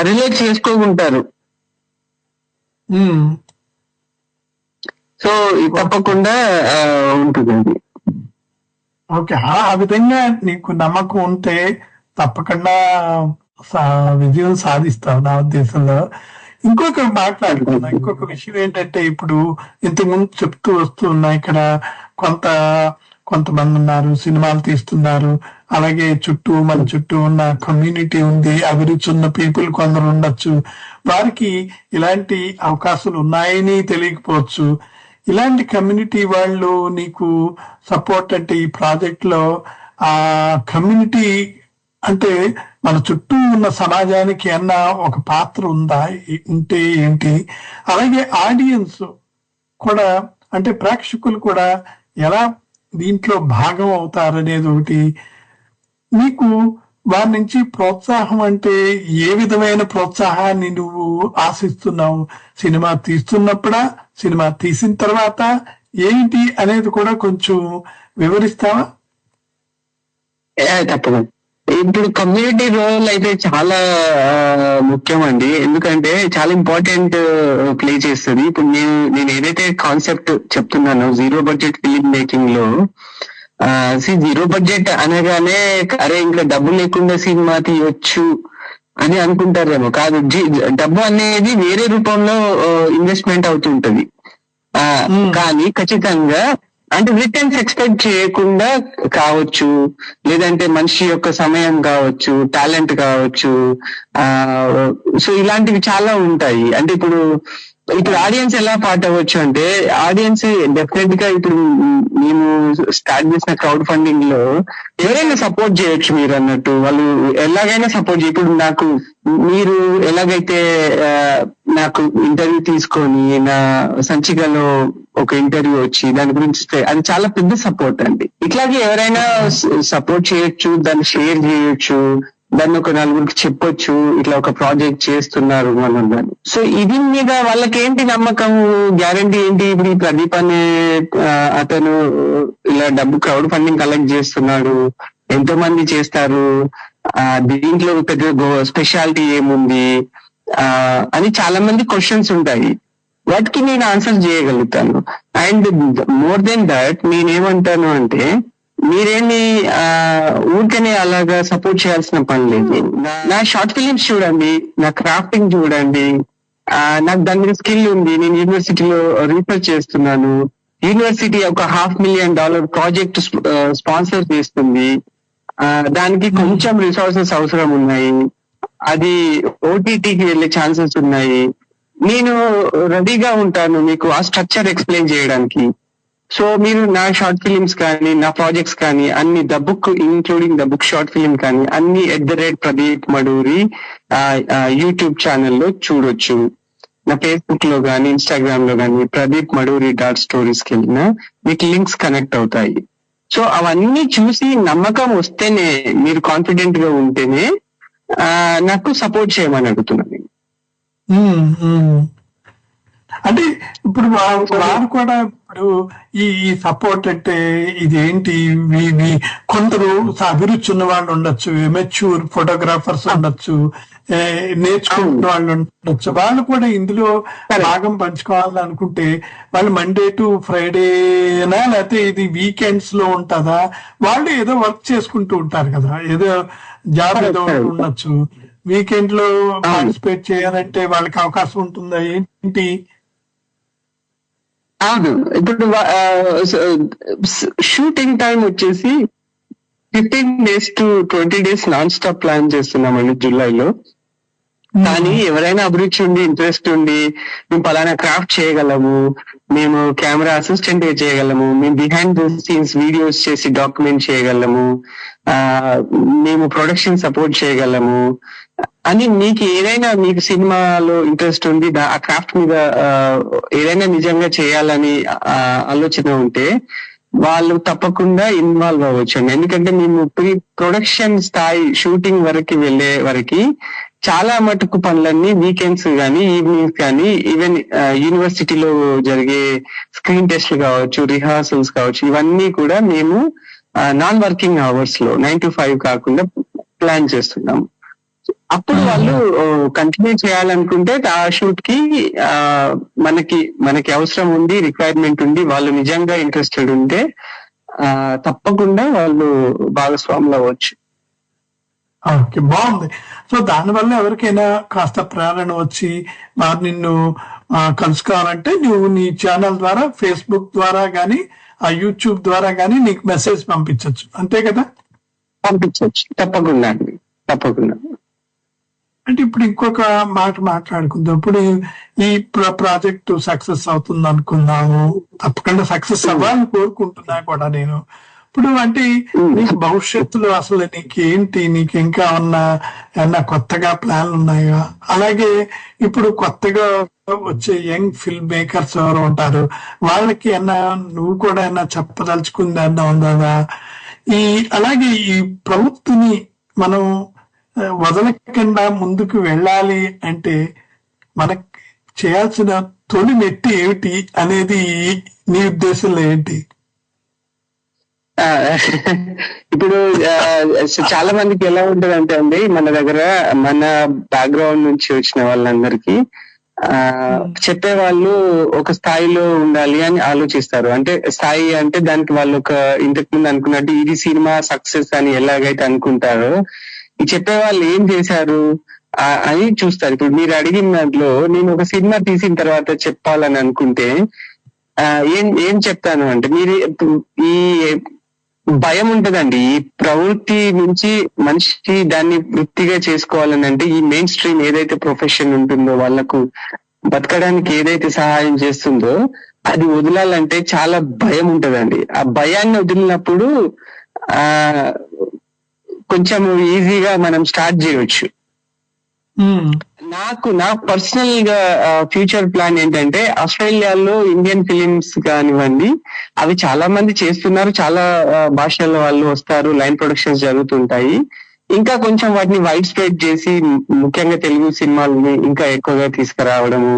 రిలేట్ చేసుకోకుంటారు. ఉమ్. సో ఇది తప్పకుండా ఉంటుందండి. ఓకే, ఆ విధంగా నీకు నమ్మకం ఉంటే తప్పకుండా విజయం సాధిస్తావు నా ఉద్దేశంలో. ఇంకొక విషయం ఏంటంటే, ఇప్పుడు ఇంతకుముందు చెప్తూ వస్తున్నా, ఇక్కడ కొంతమంది ఉన్నారు, సినిమాలు తీస్తున్నారు, అలాగే మన చుట్టూ ఉన్న కమ్యూనిటీ ఉంది, అభిరుచి ఉన్న పీపుల్ కొందరు ఉండొచ్చు, వారికి ఇలాంటి అవకాశాలు ఉన్నాయని తెలియకపోవచ్చు. ఇలాంటి కమ్యూనిటీ వాళ్ళు నీకు సపోర్ట్ అంటే ఈ ప్రాజెక్ట్ లో ఆ కమ్యూనిటీ అంటే మన చుట్టూ ఉన్న సమాజానికి అన్న ఒక పాత్ర ఉందా, ఉంటే ఏంటి? అలాగే ఆడియన్స్ కూడా అంటే ప్రేక్షకులు కూడా ఎలా దీంట్లో భాగం అవుతారనేది ఒకటి. నీకు వారి నుంచి ప్రోత్సాహం అంటే ఏ విధమైన ప్రోత్సాహాన్ని నువ్వు ఆశిస్తున్నావు? సినిమా తీస్తున్నప్పుడా, సినిమా తీసిన తర్వాత ఏంటి అనేది కూడా కొంచెం వివరిస్తావా? తప్పకుండా. ఇప్పుడు కమ్యూనిటీ రోల్ అయితే చాలా ముఖ్యం అండి, ఎందుకంటే చాలా ఇంపార్టెంట్ ప్లే చేస్తుంది. ఇప్పుడు నేను ఏదైతే కాన్సెప్ట్ చెప్తున్నానో జీరో బడ్జెట్ ఫిలిం మేకింగ్ లో, జీరో బడ్జెట్ అనగానే అరే ఇంకా డబ్బు లేకుండా సినిమా తీయొచ్చు అని అనుకుంటారేమో. కాదు, డబ్బు అనేది వేరే రూపంలో ఇన్వెస్ట్మెంట్ అవుతుంటది. కానీ ఖచ్చితంగా అంటే రిటర్న్స్ ఎక్స్పెక్ట్ చేయకుండా కావచ్చు, లేదంటే మనిషి యొక్క సమయం కావచ్చు, టాలెంట్ కావచ్చు. సో ఇలాంటివి చాలా ఉంటాయి. అంటే ఇప్పుడు ఆడియన్స్ ఎలా పార్ట్ అవ్వచ్చు అంటే, ఆడియన్స్ డెఫినెట్ గా ఇప్పుడు మేము స్టార్ట్ చేసిన క్రౌడ్ ఫండింగ్ లో ఎవరైనా సపోర్ట్ చేయొచ్చు. మీరు అన్నట్టు వాళ్ళు ఎలాగైనా సపోర్ట్ ఇప్పుడు మీరు ఎలాగైతే నాకు ఇంటర్వ్యూ తీసుకొని నా సంచికలో ఒక ఇంటర్వ్యూ వచ్చి దాని గురించి అది చాలా పెద్ద సపోర్ట్ అండి. ఇట్లాగే ఎవరైనా సపోర్ట్ చేయొచ్చు, దాన్ని షేర్ చేయొచ్చు, దాన్ని ఒక నలుగురికి చెప్పొచ్చు, ఇట్లా ఒక ప్రాజెక్ట్ చేస్తున్నారు మనం దాన్ని. సో ఇది మీద వాళ్ళకి ఏంటి నమ్మకం, గ్యారంటీ ఏంటి? ఇప్పుడు ఈ ప్రదీప్ అనే అతను ఇలా డబ్బు క్రౌడ్ ఫండింగ్ కలెక్ట్ చేస్తున్నాడు, ఎంతో మంది చేస్తారు, దీంట్లో పెద్ద స్పెషాలిటీ ఏముంది అని చాలా మంది క్వశ్చన్స్ ఉంటాయి. వాటికి నేను ఆన్సర్ చేయగలుగుతాను. అండ్ మోర్ దెన్ దట్ నేనేమంటాను అంటే, మీరేమి ఊరికనే అలాగా సపోర్ట్ చేయాల్సిన పని లేదు. నా షార్ట్ ఫిలిమ్స్ చూడండి, నా క్రాఫ్టింగ్ చూడండి, నాకు దాని మీద స్కిల్ ఉంది. నేను యూనివర్సిటీలో రీసెర్చ్ చేస్తున్నాను. యూనివర్సిటీ ఒక $500,000 ప్రాజెక్ట్ స్పాన్సర్ చేస్తుంది. దానికి కొంచెం రిసోర్సెస్ అవసరం ఉన్నాయి. అది ఓటీటీకి వెళ్ళే ఛాన్సెస్ ఉన్నాయి. నేను రెడీగా ఉంటాను మీకు ఆ స్ట్రక్చర్ ఎక్స్ప్లెయిన్ చేయడానికి. సో మీరు నా షార్ట్ ఫిలిమ్స్ కానీ, నా ప్రాజెక్ట్స్ కానీ అన్ని the book including the book short film కానీ అన్ని @ప్రదీప్ మడూరి యూట్యూబ్ ఛానల్లో చూడొచ్చు. నా ఫేస్బుక్ లో కానీ, ఇన్స్టాగ్రామ్ లో కానీ ప్రదీప్ మడూరి .stories కి వెళ్ళినా మీకు లింక్స్ కనెక్ట్ అవుతాయి. సో అవన్నీ చూసి నమ్మకం వస్తేనే, మీరు కాన్ఫిడెంట్ గా ఉంటేనే నాకు సపోర్ట్ చేయమని అడుగుతున్నాను. అంటే ఇప్పుడు వారు కూడా ఇప్పుడు ఈ సపోర్ట్ అంటే ఇదేంటి, కొందరు అభిరుచి ఉన్న వాళ్ళు ఉండొచ్చు, మెచ్యూర్ ఫోటోగ్రాఫర్స్ ఉండొచ్చు, నేర్చుకుంటున్న వాళ్ళు ఉండొచ్చు. వాళ్ళు కూడా ఇందులో భాగం పంచుకోవాలని అనుకుంటే వాళ్ళు మండే టు ఫ్రైడేనా, లేకపోతే ఇది వీకెండ్స్ లో ఉంటుందా? వాళ్ళు ఏదో వర్క్ చేసుకుంటూ ఉంటారు కదా, ఏదో జాబ్ ఏదో ఉండొచ్చు. వీకెండ్ లో పార్టిసిపేట్ చేయాలంటే వాళ్ళకి అవకాశం ఉంటుందా ఏంటి? అవును, ఇప్పుడు షూటింగ్ టైం వచ్చేసి 15 days to 20 days non stop plan చేస్తున్నామండి జూలైలో. కానీ ఎవరైనా అభిరుచి ఉండి, ఇంట్రెస్ట్ ఉండి, మేము పలానా క్రాఫ్ట్ చేయగలము, మేము కెమెరా అసిస్టెంట్ గా చేయగలము, మేము బిహైండ్ ద సీన్స్ వీడియోస్ చేసి డాక్యుమెంట్ చేయగలము, మేము ప్రొడక్షన్ సపోర్ట్ చేయగలము అని మీకు ఏదైనా, మీకు సినిమాలో ఇంట్రెస్ట్ ఉంది, ఆ క్రాఫ్ట్ మీద ఏదైనా నిజంగా చేయాలని ఆలోచన ఉంటే వాళ్ళు తప్పకుండా ఇన్వాల్వ్ అవ్వచ్చండి. ఎందుకంటే మేము ప్రీ ప్రొడక్షన్ స్థాయి షూటింగ్ వరకు వెళ్లే వరకు చాలా మటుకు పనులన్నీ వీకెండ్స్ కానీ, ఈవినింగ్స్ కానీ, ఈవెన్ యూనివర్సిటీలో జరిగే స్క్రీన్ టెస్ట్లు కావచ్చు, రిహార్సల్స్ కావచ్చు, ఇవన్నీ కూడా మేము నాన్ వర్కింగ్ అవర్స్ లో 9 to 5 కాకుండా ప్లాన్ చేస్తున్నాము. అప్పుడు వాళ్ళు కంటిన్యూ చేయాలనుకుంటే ఆ షూట్ కి ఆ మనకి మనకి అవసరం ఉంది, రిక్వైర్మెంట్ ఉంది, వాళ్ళు నిజంగా ఇంట్రెస్టెడ్ ఉంటే తప్పకుండా వాళ్ళు భాగస్వాములు అవ్వచ్చు. ఓకే, బాగుంది. సో దానివల్ల ఎవరికైనా కాస్త ప్రేరణ వచ్చి మరి నిన్ను కలుసుకోవాలంటే నువ్వు నీ ఛానల్ ద్వారా, ఫేస్బుక్ ద్వారా గానీ, ఆ యూట్యూబ్ ద్వారా గానీ నీకు మెసేజ్ పంపించవచ్చు, అంతే కదా? పంపించవచ్చు, తప్పకుండా అండి, తప్పకుండా. అంటే ఇప్పుడు ఇంకొక మాట మాట్లాడుకుందాం. ఇప్పుడు ఈ ప్రాజెక్ట్ సక్సెస్ అవుతుంది అనుకున్నాము, తప్పకుండా సక్సెస్ అవ్వాలని కోరుకుంటున్నా కూడా నేను. ఇప్పుడు అంటే నీకు భవిష్యత్తులో అసలు నీకేంటి, నీకు ఇంకా ఏమన్నా కొత్తగా ప్లాన్లు ఉన్నాయా? అలాగే ఇప్పుడు కొత్తగా వచ్చే యంగ్ ఫిల్మ్ మేకర్స్ ఎవరు ఉంటారు, వాళ్ళకి నువ్వు కూడా చెప్పదలుచుకుంది ఉందా? అలాగే ఈ ప్రవృత్తిని మనం వదలకుండా ముందుకు వెళ్ళాలి అంటే మనకి చేయాల్సిన తొలి మెట్టి ఏమిటి అనేది నీ ఉద్దేశంలో ఏంటి? ఇప్పుడు చాలా మందికి ఎలా ఉంటదంటే అండి, మన దగ్గర మన బ్యాక్గ్రౌండ్ నుంచి వచ్చిన వాళ్ళందరికీ చెప్పే వాళ్ళు ఒక స్థాయిలో ఉండాలి అని ఆలోచిస్తారు. అంటే స్థాయి అంటే దానికి వాళ్ళు ఒక ఇంతకు ముందు అనుకున్నట్టు ఇది సినిమా సక్సెస్ అని ఎలాగైతే అనుకుంటారో, ఈ చెప్పే వాళ్ళు ఏం చేశారు అని చూస్తారు. ఇప్పుడు మీరు అడిగిన దాంట్లో నేను ఒక సినిమా తీసిన తర్వాత చెప్పాలని అనుకుంటే ఏం చెప్తాను అంటే, మీరు ఈ భయం ఉంటదండి. ఈ ప్రవృత్తి నుంచి మనిషి దాన్ని వృత్తిగా చేసుకోవాలని అంటే ఈ మెయిన్ స్ట్రీమ్ ఏదైతే ప్రొఫెషన్ ఉంటుందో, వాళ్ళకు బతకడానికి ఏదైతే సహాయం చేస్తుందో అది వదలాలంటే చాలా భయం ఉంటదండి. ఆ భయాన్ని వదిలినప్పుడు కొంచెం ఈజీగా మనం స్టార్ట్ చేయవచ్చు. నాకు పర్సనల్ గా ఫ్యూచర్ ప్లాన్ ఏంటంటే, ఆస్ట్రేలియాలో ఇండియన్ ఫిలిమ్స్ కానివ్వండి అవి చాలా మంది చేస్తున్నారు, చాలా భాషల వాళ్ళు వస్తారు, లైన్ ప్రొడక్షన్స్ జరుగుతుంటాయి. ఇంకా కొంచెం వాటిని వైడ్ స్ప్రెడ్ చేసి ముఖ్యంగా తెలుగు సినిమాలని ఇంకా ఎక్కువగా తీసుకురావడము,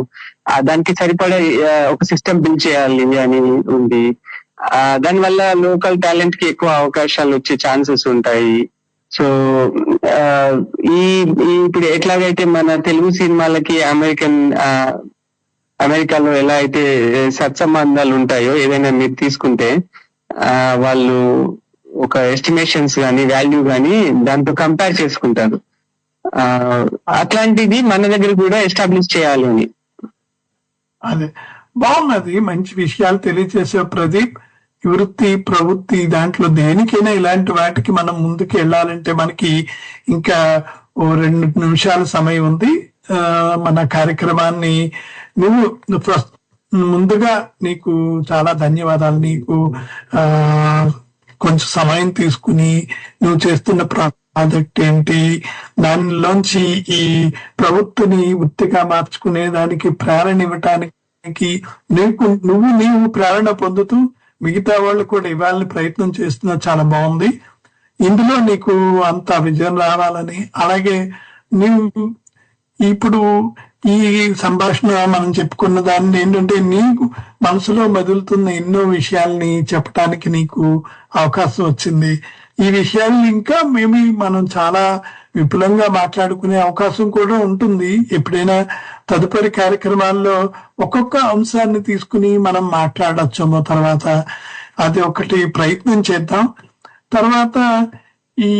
దానికి సరిపడే ఒక సిస్టమ్ బిల్డ్ చేయాలి అని ఉంది. దానివల్ల లోకల్ టాలెంట్ కి ఎక్కువ అవకాశాలు వచ్చే ఛాన్సెస్ ఉంటాయి. సో ఇప్పుడు ఎట్లాగైతే మన తెలుగు సినిమాలకి అమెరికాలో ఎలా అయితే సత్సంబంధాలు ఉంటాయో, ఏదైనా మీరు తీసుకుంటే వాళ్ళు ఒక ఎస్టిమేషన్స్ కానీ వాల్యూ కానీ దాంతో కంపేర్ చేసుకుంటారు. అట్లాంటిది మన దగ్గర కూడా ఎస్టాబ్లిష్ చేయాలి అని. అదే బాగున్నది, మంచి విషయాలు తెలియజేసే ప్రదీప్. వృత్తి ప్రవృత్తి దాంట్లో దేనికైనా ఇలాంటి వాటికి మనం ముందుకు వెళ్ళాలంటే మనకి ఇంకా 2 నిమిషాల సమయం ఉంది. మన కార్యక్రమాన్ని ముందుగా నీకు చాలా ధన్యవాదాలు. నీకు కొంచెం సమయం తీసుకుని నువ్వు చేస్తున్న ప్రాజెక్ట్ ఏంటి, దానిలోంచి ఈ ప్రవృత్తిని వృత్తిగా మార్చుకునే దానికి ప్రేరణ ఇవ్వటానికి నీవు ప్రేరణ పొందుతూ మిగతా వాళ్ళు కూడా ఇవ్వాలని ప్రయత్నం చేస్తున్నా, చాలా బాగుంది. ఇందులో నీకు అంత విజయం రావాలని, అలాగే నీవు ఇప్పుడు ఈ సంభాషణ మనం చెప్పుకున్న దాన్ని ఏంటంటే నీకు మనసులో మెదులుతున్న ఎన్నో విషయాల్ని చెప్పడానికి నీకు అవకాశం వచ్చింది. ఈ విషయాల్ని ఇంకా మనం చాలా విపులంగా మాట్లాడుకునే అవకాశం కూడా ఉంటుంది. ఎప్పుడైనా తదుపరి కార్యక్రమాల్లో ఒక్కొక్క అంశాన్ని తీసుకుని మనం మాట్లాడొచ్చేమో తర్వాత. అది ఒకటి ప్రయత్నం చేద్దాం. తర్వాత ఈ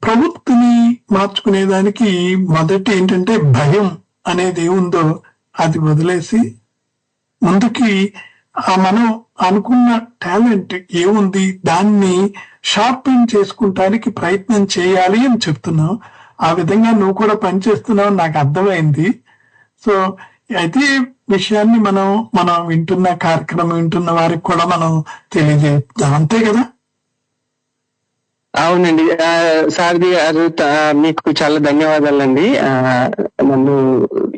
ప్రవృత్తిని మార్చుకునేదానికి మొదటి ఏంటంటే భయం అనేది ఏముందో అది వదిలేసి ముందుకి మనం అనుకున్న టాలెంట్ ఏముంది దాన్ని షార్పెన్ చేసుకుంటానికి ప్రయత్నం చేయాలి అని చెప్తున్నావు. ఆ విధంగా నువ్వు కూడా పనిచేస్తున్నావు నాకు అర్థమైంది. సో అయితే విషయాన్ని మనం వింటున్న కార్యక్రమం వింటున్న వారికి కూడా మనం తెలియజేద్దాం, అంతే కదా? అవునండి సారథి గారు, మీకు చాలా ధన్యవాదాలండి. నన్ను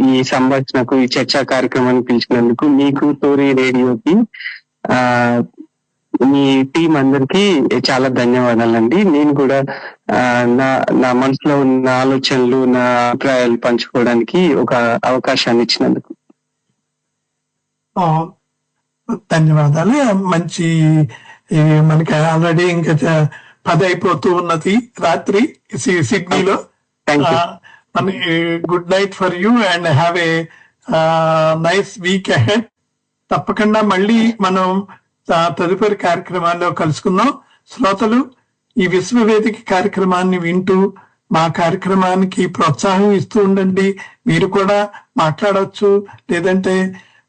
ఈ సంభాషణకు, ఈ చర్చా కార్యక్రమాన్ని పిలిచినందుకు మీకు, టోరీ రేడియోకి, మీ టీం అందరికి చాలా ధన్యవాదాలండి. నేను కూడా నా మనసులో ఉన్న ఆలోచనలు, నా అభిప్రాయాలు పంచుకోవడానికి ఒక అవకాశాన్ని ఇచ్చినందుకు ధన్యవాదాలు. మంచి, మనకి ఆల్రెడీ ఇంకా 10 అయిపోతూ ఉన్నది రాత్రి సిడ్నీలో. Good night for you and have a nice week ahead. తప్పకుండా మళ్ళీ మనం తదుపరి కార్యక్రమాల్లో కలుసుకుందాం. శ్రోతలు, ఈ విశ్వవేదిక కార్యక్రమాన్ని వింటూ మా కార్యక్రమానికి ప్రోత్సాహం ఇస్తూ ఉండండి. మీరు కూడా మాట్లాడవచ్చు, లేదంటే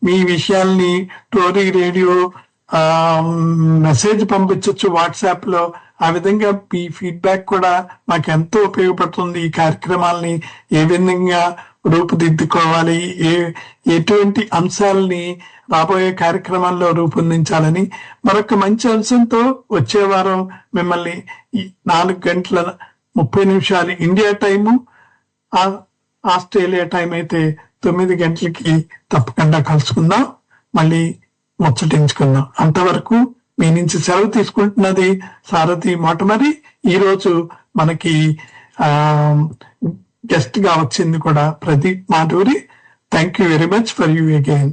మీ విషయాల్ని టోరీ రేడియో మెసేజ్ పంపించవచ్చు వాట్సాప్ లో. ఆ విధంగా మీ ఫీడ్బ్యాక్ కూడా మాకు ఎంతో ఉపయోగపడుతుంది. ఈ కార్యక్రమాలని ఏ విధంగా రూపుదిద్దుకోవాలి, ఎటువంటి అంశాలని రాబోయే కార్యక్రమాల్లో రూపొందించాలని మరొక మంచి అంశంతో వచ్చే వారం మిమ్మల్ని 4:30 ఇండియా టైము, ఆస్ట్రేలియా టైం అయితే 9 గంటలకి తప్పకుండా కలుసుకుందాం, మళ్ళీ ముచ్చటించుకుందాం. అంతవరకు మీ నుంచి సెలవు తీసుకుంటున్నది సారథి మొట్టమరి. ఈ రోజు మనకి గెస్ట్ గా వచ్చింది కూడా Pradeep Madhuri. Thank you very much for you again.